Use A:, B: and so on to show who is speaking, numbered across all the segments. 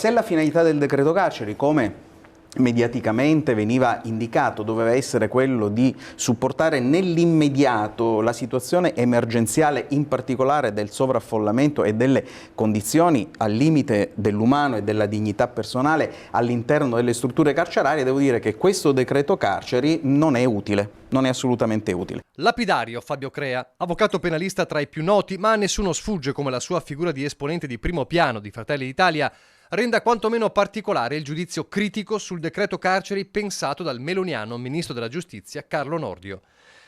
A: se la finalità del decreto carceri, come mediaticamente veniva indicato, doveva essere quello di supportare nell'immediato la situazione emergenziale, in particolare del sovraffollamento e delle condizioni al limite dell'umano e della dignità personale all'interno delle strutture carcerarie, devo dire che questo decreto carceri non è utile, non è assolutamente utile.
B: Lapidario Fabio Crea, avvocato penalista tra i più noti, ma a nessuno sfugge come la sua figura di esponente di primo piano di Fratelli d'Italia renda quantomeno particolare il giudizio critico sul decreto carceri pensato dal meloniano ministro della giustizia Carlo Nordio.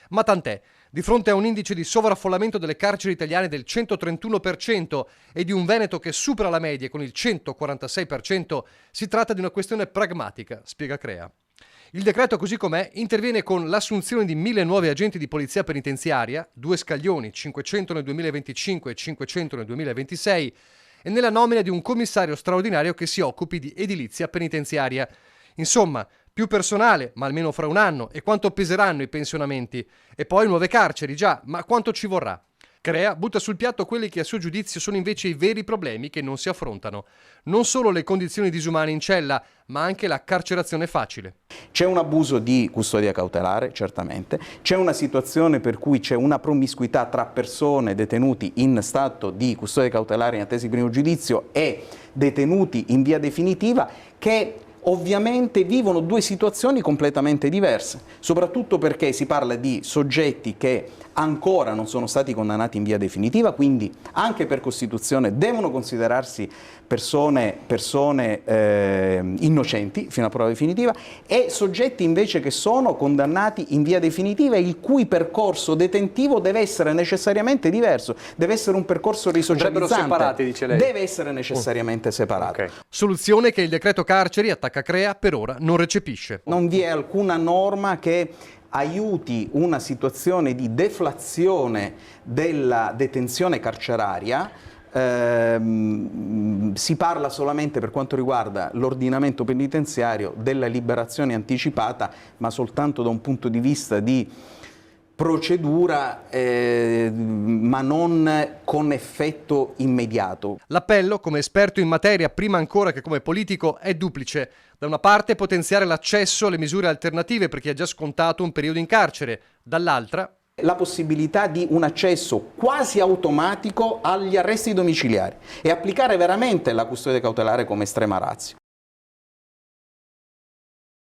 B: Ma tant'è, di fronte a un indice di sovraffollamento delle carceri italiane del 131% e di un Veneto che supera la media con il 146%, si tratta di una questione pragmatica, spiega Crea. Il decreto così com'è interviene con l'assunzione di 1.000 nuovi agenti di polizia penitenziaria, 2 scaglioni, 500 nel 2025 e 500 nel 2026, e nella nomina di un commissario straordinario che si occupi di edilizia penitenziaria. Insomma, più personale, ma almeno fra un anno, e quanto peseranno i pensionamenti? E poi nuove carceri, già, ma quanto ci vorrà? Crea butta sul piatto quelli che a suo giudizio sono invece i veri problemi che non si affrontano. Non solo le condizioni disumane in cella, ma anche la carcerazione facile.
A: C'è un abuso di custodia cautelare, certamente, c'è una situazione per cui c'è una promiscuità tra persone detenuti in stato di custodia cautelare in attesa di primo giudizio e detenuti in via definitiva che ovviamente vivono due situazioni completamente diverse, soprattutto perché si parla di soggetti che ancora non sono stati condannati in via definitiva, quindi anche per Costituzione devono considerarsi persone innocenti fino a prova definitiva, e soggetti invece che sono condannati in via definitiva e il cui percorso detentivo deve essere necessariamente diverso, deve essere un percorso risocializzante,
C: separati, dice lei.
A: Deve essere necessariamente separato.
C: Okay.
B: Soluzione che il decreto carceri, attacca Crea, per ora non recepisce.
A: Non vi è alcuna norma che aiuti una situazione di deflazione della detenzione carceraria. Si parla solamente, per quanto riguarda l'ordinamento penitenziario, della liberazione anticipata, ma soltanto da un punto di vista di procedura, ma non con effetto immediato.
B: L'appello, come esperto in materia, prima ancora che come politico, è duplice. Da una parte potenziare l'accesso alle misure alternative per chi ha già scontato un periodo in carcere, dall'altra
A: la possibilità di un accesso quasi automatico agli arresti domiciliari e applicare veramente la custodia cautelare come estrema ratio.